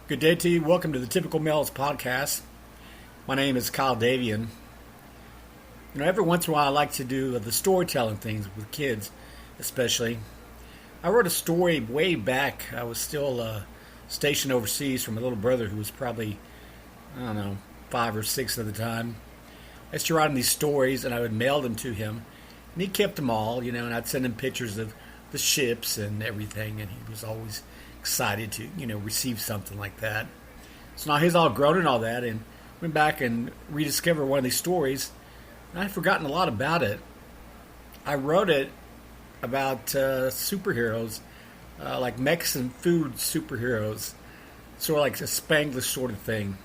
Good day to you. Welcome to the Typical Males podcast. My name is Kyle Davian. Every once in a while I like to do the storytelling things with kids, especially. I wrote a story way back. I was still stationed overseas from a little brother who was probably, 5 or 6 at the time. I used to write him these stories and I would mail them to him. And he kept them all, and I'd send him pictures of the ships and everything, and he was always excited to, receive something like that. So now he's all grown and all that, and went back and rediscovered one of these stories, and I'd forgotten a lot about it. I wrote it about superheroes, like Mexican food superheroes, sort of like a Spanglish sort of thing.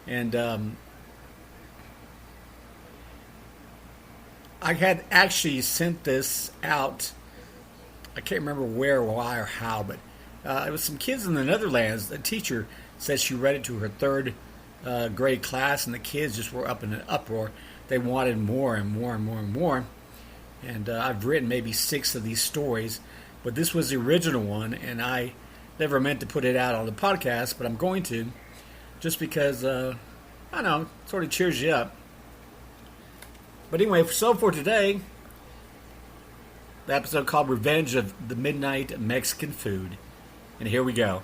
And I had actually sent this out. I can't remember where, why, or how, but it was some kids in the Netherlands. The teacher said she read it to her third grade class, and the kids just were up in an uproar. They wanted more and more and more and more. And I've written maybe 6 of these stories, but this was the original one, and I never meant to put it out on the podcast, but I'm going to, just because, I don't know, it sort of cheers you up. But anyway, so for today, the episode called Revenge of the Midnight Mexican Food. And here we go.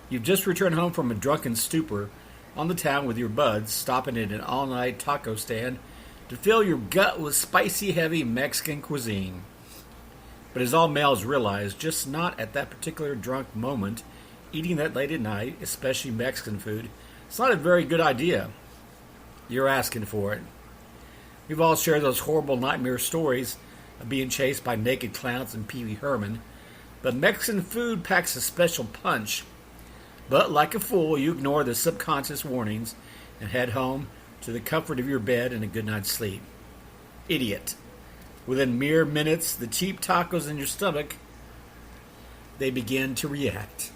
You've just returned home from a drunken stupor on the town with your buds, stopping at an all-night taco stand to fill your gut with spicy, heavy Mexican cuisine. But as all males realize, just not at that particular drunk moment, eating that late at night, especially Mexican food, it's not a very good idea. You're asking for it. We've all shared those horrible nightmare stories of being chased by naked clowns and Pee Wee Herman. But Mexican food packs a special punch. But like a fool, you ignore the subconscious warnings and head home to the comfort of your bed and a good night's sleep. Idiot. Within mere minutes, the cheap tacos in your stomach, they begin to react.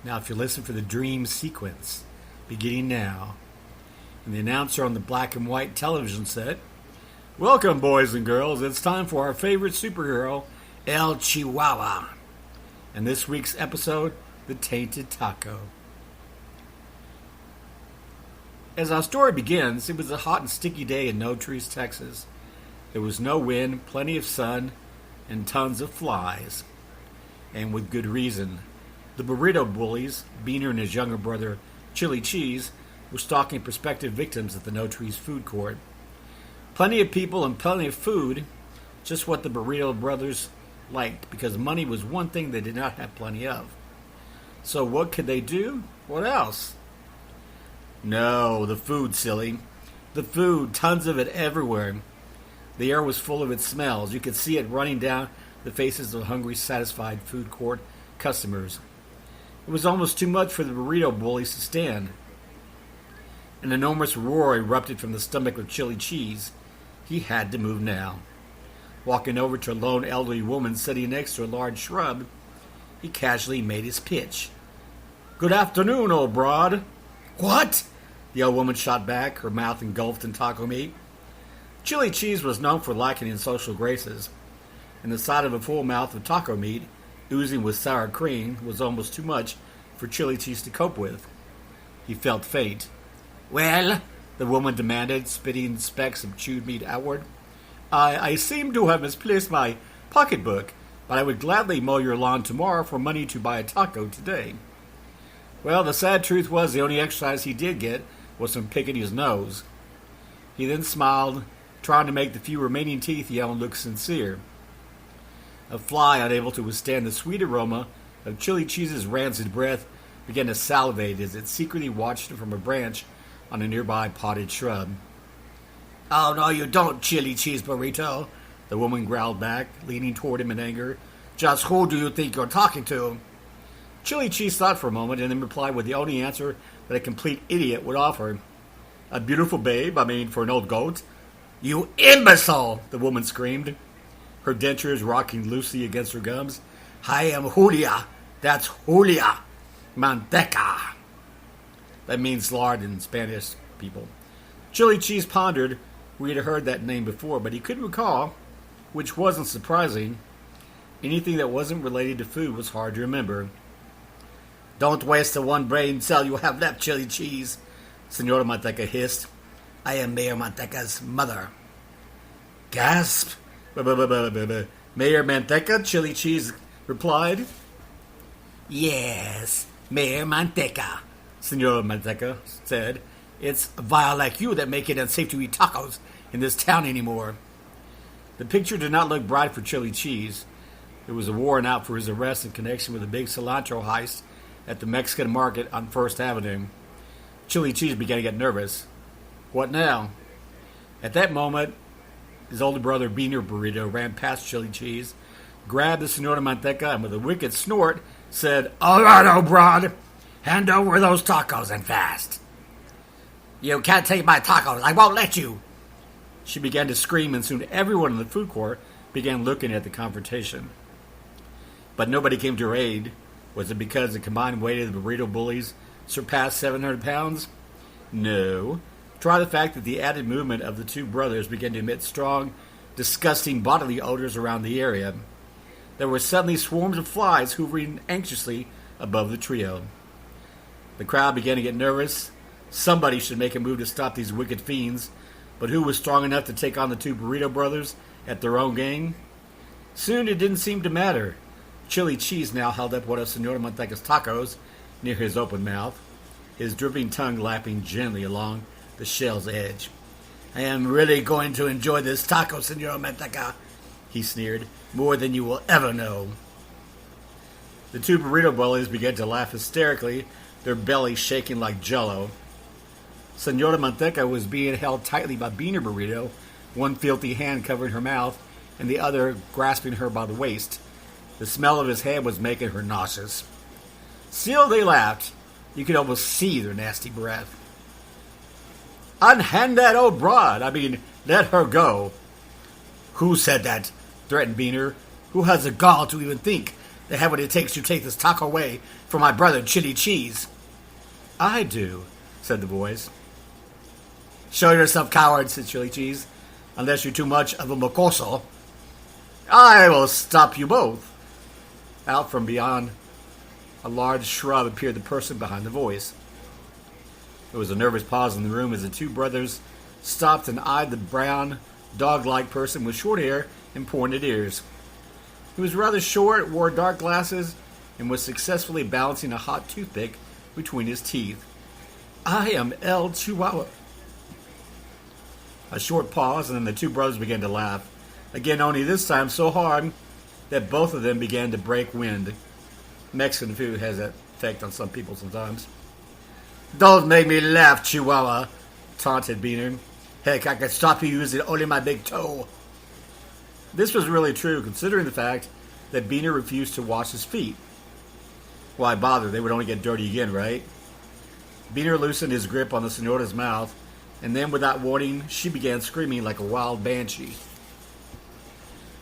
Now, if you listen for the dream sequence, beginning now, and the announcer on the black and white television set, "Welcome, boys and girls. It's time for our favorite superhero, El Chihuahua. And this week's episode, The Tainted Taco." As our story begins, it was a hot and sticky day in No Trees, Texas. There was no wind, plenty of sun, and tons of flies. And with good reason. The burrito bullies, Beaner and his younger brother, Chili Cheese, were stalking prospective victims at the No Trees food court. Plenty of people and plenty of food, just what the burrito brothers liked, because money was one thing they did not have plenty of. So what could they do? What else? No, the food, silly. The food, tons of it everywhere. The air was full of its smells. You could see it running down the faces of hungry, satisfied food court customers. It was almost too much for the burrito bullies to stand. An enormous roar erupted from the stomach of Chili Cheese. He had to move now. Walking over to a lone elderly woman sitting next to a large shrub, he casually made his pitch. "Good afternoon, old broad." "What?" the old woman shot back, her mouth engulfed in taco meat. Chili Cheese was known for lacking in social graces, and the sight of a full mouth of taco meat, oozing with sour cream, was almost too much for Chili Cheese to cope with. He felt faint. "Well?" the woman demanded, spitting specks of chewed meat outward. I seem to have misplaced my pocketbook, but I would gladly mow your lawn tomorrow for money to buy a taco today." Well, the sad truth was the only exercise he did get was from picking his nose. He then smiled, trying to make the few remaining teeth yellow look sincere. A fly, unable to withstand the sweet aroma of Chili Cheese's rancid breath, began to salivate as it secretly watched him from a branch on a nearby potted shrub. "Oh, no, you don't, Chili Cheese Burrito," the woman growled back, leaning toward him in anger. "Just who do you think you're talking to?" Chili Cheese thought for a moment and then replied with the only answer that a complete idiot would offer. "A beautiful babe, for an old goat." "You imbecile!" the woman screamed, her dentures rocking loosely against her gums. "I am Julia. That's Julia. Manteca." That means lard in Spanish, people. Chili Cheese pondered. We had heard that name before, but he couldn't recall, which wasn't surprising. Anything that wasn't related to food was hard to remember. Don't waste the one brain cell you have left, Chili Cheese, Senora Manteca hissed. I am Mayor Manteca's mother. Gasp! Mayor Manteca, Chili Cheese replied. Yes, Mayor Manteca, Senora Manteca said. It's vile like you that make it unsafe to eat tacos in this town anymore. The picture did not look bright for Chili Cheese. There was a warrant out for his arrest in connection with a big cilantro heist at the Mexican market on First Avenue. Chili Cheese began to get nervous. What now? At that moment, his older brother Beaner Burrito ran past Chili Cheese, grabbed the Senora Manteca, and with a wicked snort said, All right, old broad, hand over those tacos and fast. You can't take my tacos. I won't let you. She began to scream, and soon everyone in the food court began looking at the confrontation. But nobody came to her aid. Was it because the combined weight of the burrito bullies surpassed 700 pounds? No. Try the fact that the added movement of the two brothers began to emit strong, disgusting bodily odors around the area. There were suddenly swarms of flies hovering anxiously above the trio. The crowd began to get nervous. Somebody should make a move to stop these wicked fiends, but who was strong enough to take on the two burrito brothers at their own game? Soon it didn't seem to matter. Chili Cheese now held up one of Senora Manteca's tacos near his open mouth, his dripping tongue lapping gently along the shell's edge. I am really going to enjoy this taco, Senora Manteca, he sneered, more than you will ever know. The two burrito bullies began to laugh hysterically, their bellies shaking like jello. Senora Manteca was being held tightly by Beaner Burrito, one filthy hand covering her mouth and the other grasping her by the waist. The smell of his head was making her nauseous. Still they laughed. You could almost see their nasty breath. Unhand that old broad. Let her go. Who said that? Threatened Beaner. Who has the gall to even think they have what it takes to take this taco away from my brother Chili Cheese? I do, said the voice. Show yourself, coward, said Chili Cheese. Unless you're too much of a mocoso. I will stop you both. Out from beyond a large shrub appeared the person behind the voice. There was a nervous pause in the room as the two brothers stopped and eyed the brown, dog-like person with short hair and pointed ears. He was rather short, wore dark glasses, and was successfully balancing a hot toothpick between his teeth. I am El Chihuahua. A short pause, and then the two brothers began to laugh. Again, only this time so hard that both of them began to break wind. Mexican food has that effect on some people sometimes. Don't make me laugh, Chihuahua, taunted Beaner. Heck, I could stop you using only my big toe. This was really true, considering the fact that Beaner refused to wash his feet. Why bother? They would only get dirty again, right? Beaner loosened his grip on the Senora's mouth, and then, without warning, she began screaming like a wild banshee.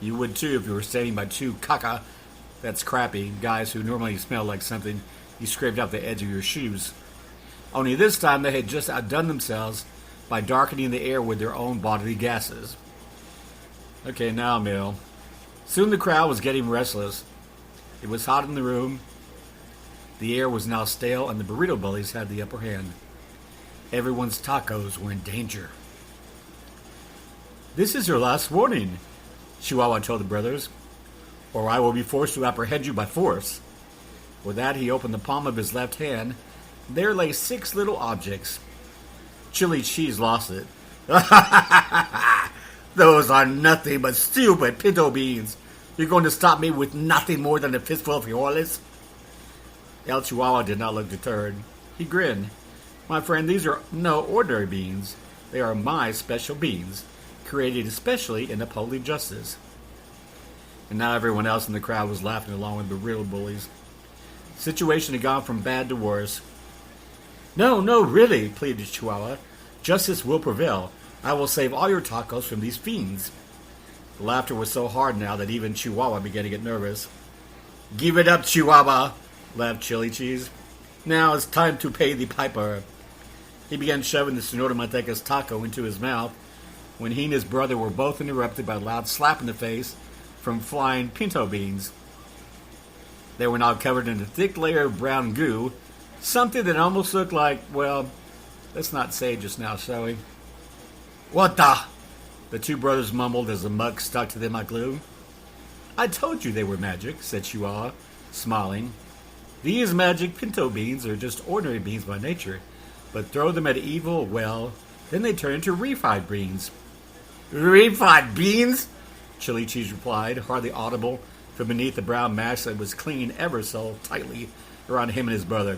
You would too if you were standing by two caca, that's crappy, guys who normally smell like something you scraped off the edge of your shoes. Only this time they had just outdone themselves by darkening the air with their own bodily gases. Okay, now, Mill. Soon the crowd was getting restless. It was hot in the room. The air was now stale, and the burrito bullies had the upper hand. Everyone's tacos were in danger. This is your last warning, Chihuahua told the brothers, or I will be forced to apprehend you by force. With that, he opened the palm of his left hand. There lay 6 little objects. Chili Cheese lost it. Those are nothing but stupid pinto beans. You're going to stop me with nothing more than a fistful of frijoles? El Chihuahua did not look deterred. He grinned. My friend, these are no ordinary beans. They are my special beans, created especially in upholding justice. And now everyone else in the crowd was laughing along with the real bullies. The situation had gone from bad to worse. No, really, pleaded Chihuahua. Justice will prevail. I will save all your tacos from these fiends. The laughter was so hard now that even Chihuahua began to get nervous. Give it up, Chihuahua, laughed Chili Cheese. Now it's time to pay the piper. He began shoving the Senora Manteca's taco into his mouth when he and his brother were both interrupted by a loud slap in the face from flying pinto beans. They were now covered in a thick layer of brown goo, something that almost looked like, well, let's not say just now, shall we? What the two brothers mumbled as the mug stuck to them like glue. I told you they were magic, said Chihuahua, smiling. These magic pinto beans are just ordinary beans by nature, but throw them at evil, well, then they turn into refried beans. Refried beans? Chili Cheese replied, hardly audible from beneath the brown mask that was clinging ever so tightly around him and his brother.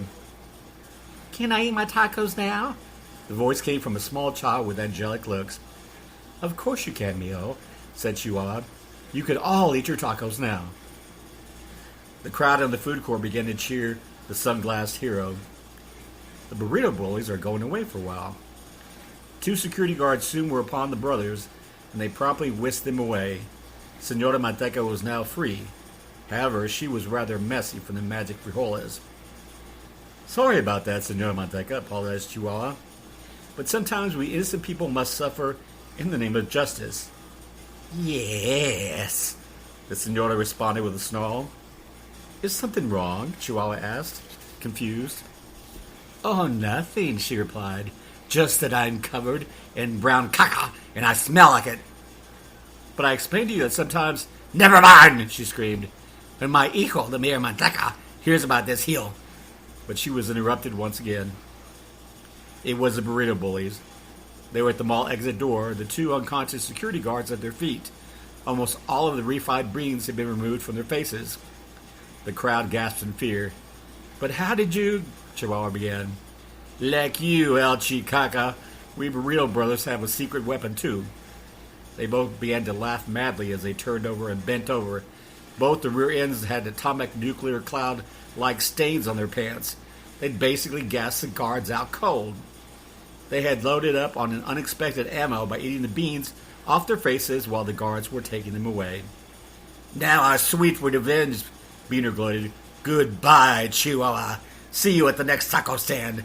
Can I eat my tacos now? The voice came from a small child with angelic looks. Of course you can, Mio, said Chihuahua. You could all eat your tacos now. The crowd in the food court began to cheer the sunglassed hero. The burrito bullies are going away for a while. Two security guards soon were upon the brothers, and they promptly whisked them away. Senora Manteca was now free. However, she was rather messy from the magic frijoles. Sorry about that, Senora Manteca, apologized Chihuahua. But sometimes we innocent people must suffer in the name of justice. Yes, the Senora responded with a snarl. Is something wrong? Chihuahua asked, confused. Oh, nothing, she replied. Just that I'm covered in brown caca and I smell like it. But I explained to you that sometimes... Never mind, she screamed. When my hijo, the Mayor Manteca, hears about this, he'll... But she was interrupted once again. It was the burrito bullies. They were at the mall exit door, the two unconscious security guards at their feet. Almost all of the refried beans had been removed from their faces. The crowd gasped in fear. But how did you... Chihuahua began. Like you, El Chicaca, we burrito brothers have a secret weapon too. They both began to laugh madly as they turned over and bent over. Both the rear ends had atomic nuclear cloud-like stains on their pants. They'd basically gassed the guards out cold. They had loaded up on an unexpected ammo by eating the beans off their faces while the guards were taking them away. Now our sweet revenge, Beaner gloated. Goodbye, Chihuahua. See you at the next taco stand.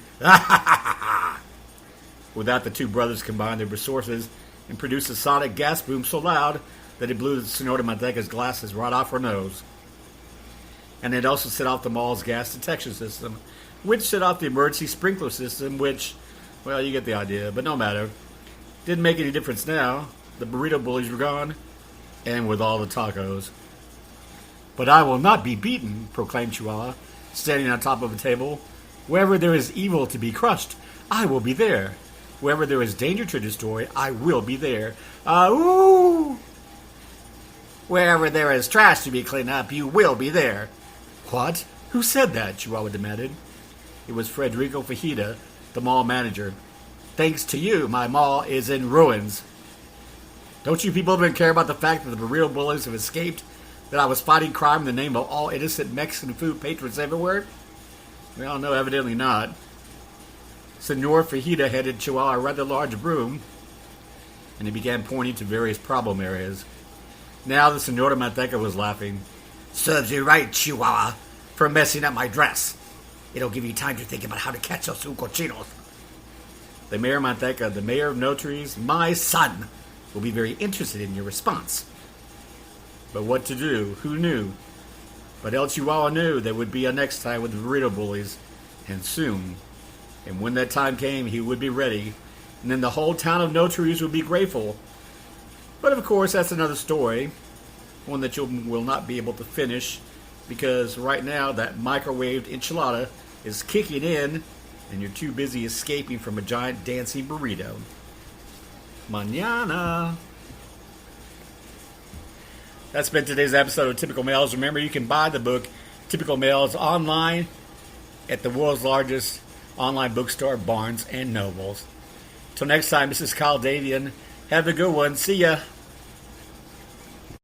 With that, the two brothers combined their resources and produced a sonic gas boom so loud that it blew Senora Manteca's glasses right off her nose. And it also set off the mall's gas detection system, which set off the emergency sprinkler system, which, well, you get the idea, but no matter. Didn't make any difference now. The burrito bullies were gone, and with all the tacos. But I will not be beaten, proclaimed Chihuahua, standing on top of a table. Wherever there is evil to be crushed, I will be there. Wherever there is danger to destroy, I will be there. Ooh! Wherever there is trash to be cleaned up, you will be there. What? Who said that? Chihuahua demanded. It was Federico Fajita, the mall manager. Thanks to you, my mall is in ruins. Don't you people even care about the fact that the burrito bullies have escaped? That I was fighting crime in the name of all innocent Mexican food patrons everywhere? Well, no, evidently not. Senor Fajita headed Chihuahua a rather large room, and he began pointing to various problem areas. Now the Senora Manteca was laughing. Serves you right, Chihuahua, for messing up my dress. It'll give you time to think about how to catch those cochinos. The Mayor Manteca, the mayor of No Trees, my son, will be very interested in your response. But what to do? Who knew? But El Chihuahua knew there would be a next time with the burrito bullies, and soon. And when that time came, he would be ready, and then the whole town of No Trees would be grateful. But of course, that's another story, one that you will not be able to finish, because right now that microwaved enchilada is kicking in, and you're too busy escaping from a giant dancing burrito. Mañana. That's been today's episode of Typical Males. Remember, you can buy the book Typical Males online at the world's largest online bookstore, Barnes & Nobles. Till next time, this is Kyle Davian. Have a good one. See ya.